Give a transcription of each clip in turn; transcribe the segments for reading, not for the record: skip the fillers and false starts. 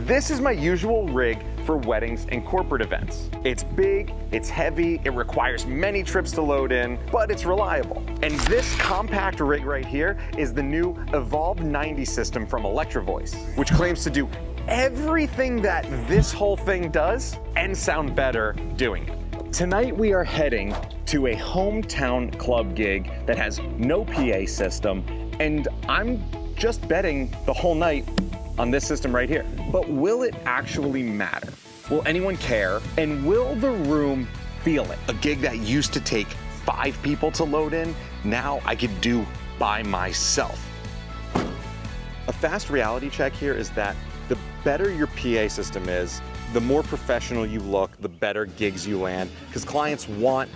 This is my usual rig for weddings and corporate events. It's big, it's heavy, it requires many trips to load in, but it's reliable. And this compact rig right here is the new Evolve 90 system from Electro-Voice, which claims to do everything that this whole thing does and sound better doing it. Tonight we are heading to a hometown club gig that has no PA system, and I'm just betting the whole night on this system right here. But will it actually matter? Will anyone care? And will the room feel it? A gig that used to take 5 people to load in, now I could do by myself. A fast reality check here is that the better your PA system is, the more professional you look, the better gigs you land, because clients want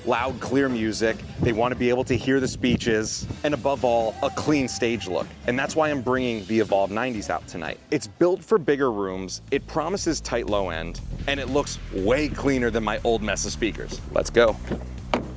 loud, clear music. They want to be able to hear the speeches, and above all, a clean stage look. And that's why I'm bringing the Evolve 90s out tonight. It's built for bigger rooms, it promises tight low end, and it looks way cleaner than my old mess of speakers. Let's go.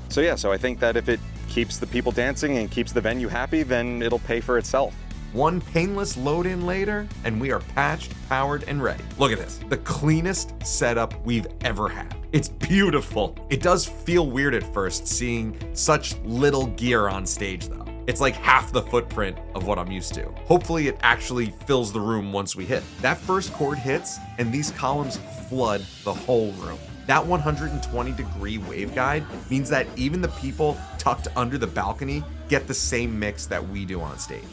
So I think that if it keeps the people dancing and keeps the venue happy, then it'll pay for itself. One painless load in later, and we are patched, powered, and ready. Look at this, the cleanest setup we've ever had. It's beautiful. It does feel weird at first seeing such little gear on stage though. It's like half the footprint of what I'm used to. Hopefully it actually fills the room once we hit. That first chord hits, and these columns flood the whole room. That 120-degree waveguide means that even the people tucked under the balcony get the same mix that we do on stage.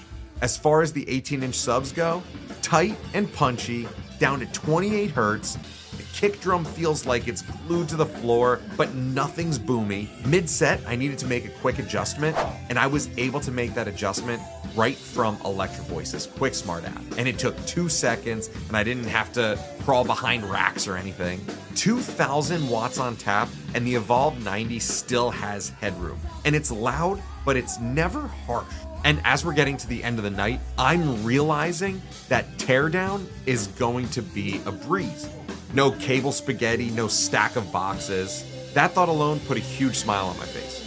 As far as the 18-inch subs go, tight and punchy, down to 28 hertz. The kick drum feels like it's glued to the floor, but nothing's boomy. Mid-set, I needed to make a quick adjustment, and I was able to make that adjustment right from Electro-Voice's Quick Smart app. And it took 2 seconds, and I didn't have to crawl behind racks or anything. 2,000 watts on tap, and the Evolve 90 still has headroom. And it's loud, but it's never harsh. And as we're getting to the end of the night, I'm realizing that teardown is going to be a breeze. No cable spaghetti, no stack of boxes. That thought alone put a huge smile on my face.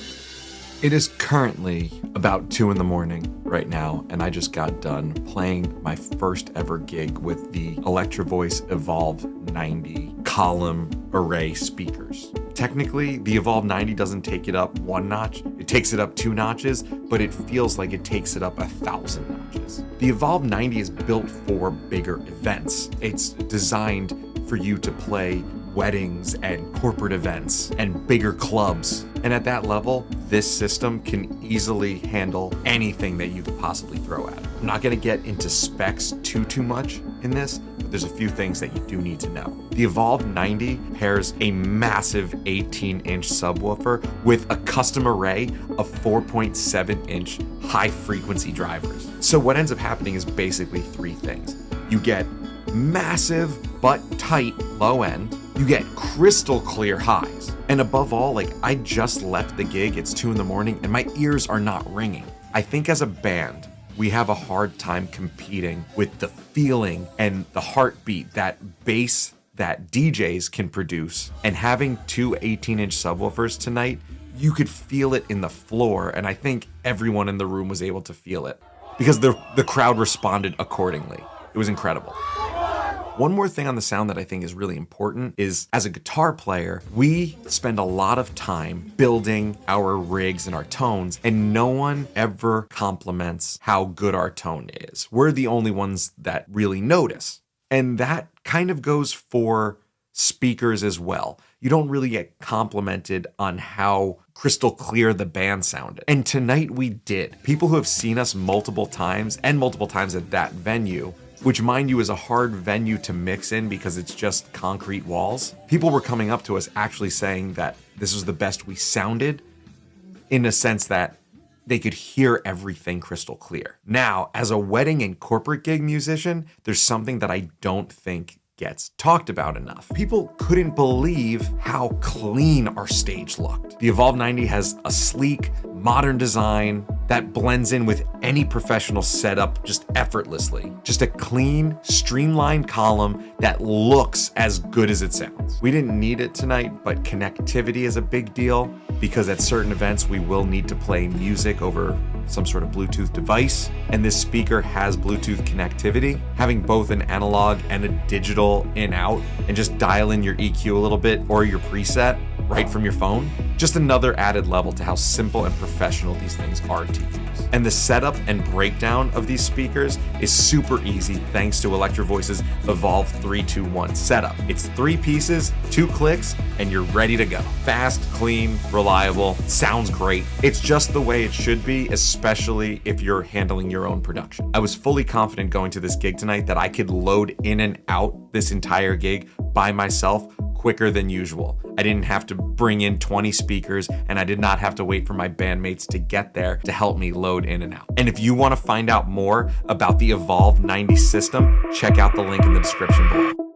It is currently about 2 in the morning right now, and I just got done playing my first ever gig with the Electro-Voice Evolve 90 column array speakers. Technically, the Evolve 90 doesn't take it up 1 notch, it takes it up 2 notches, but it feels like it takes it up 1,000 notches. The Evolve 90 is built for bigger events. It's designed for you to play weddings and corporate events and bigger clubs. And at that level, this system can easily handle anything that you could possibly throw at it. I'm not gonna get into specs too much in this, but there's a few things that you do need to know. The Evolve 90 pairs a massive 18-inch subwoofer with a custom array of 4.7-inch high-frequency drivers. So what ends up happening is basically 3 things. You get massive but tight low end, you get crystal clear highs, and above all, like, I just left the gig, it's 2 in the morning, and my ears are not ringing. I think as a band, we have a hard time competing with the feeling and the heartbeat, that bass that DJs can produce. And having 2 18-inch subwoofers tonight, you could feel it in the floor, and I think everyone in the room was able to feel it because the crowd responded accordingly. It was incredible. One more thing on the sound that I think is really important is, as a guitar player, we spend a lot of time building our rigs and our tones, and no one ever compliments how good our tone is. We're the only ones that really notice. And that kind of goes for speakers as well. You don't really get complimented on how crystal clear the band sounded. And tonight we did. People who have seen us multiple times, and multiple times at that venue, which, mind you, is a hard venue to mix in because it's just concrete walls. People were coming up to us actually saying that this was the best we sounded, in a sense that they could hear everything crystal clear. Now, as a wedding and corporate gig musician, there's something that I don't think gets talked about enough. People couldn't believe how clean our stage looked. The Evolve 90 has a sleek, modern design that blends in with any professional setup just effortlessly. Just a clean, streamlined column that looks as good as it sounds. We didn't need it tonight, but connectivity is a big deal because at certain events we will need to play music over some sort of Bluetooth device, and this speaker has Bluetooth connectivity, having both an analog and a digital in-out, and just dial in your EQ a little bit or your preset right from your phone. Just another added level to how simple and professional these things are to use. And the setup and breakdown of these speakers is super easy thanks to Electro-Voice's Evolve 3-2-1 setup. It's 3 pieces, 2 clicks, and you're ready to go. Fast, clean, reliable, sounds great. It's just the way it should be, especially if you're handling your own production. I was fully confident going to this gig tonight that I could load in and out this entire gig by myself quicker than usual. I didn't have to bring in 20 speakers, and I did not have to wait for my bandmates to get there to help me load in and out. And if you want to find out more about the Evolve 90 system, check out the link in the description below.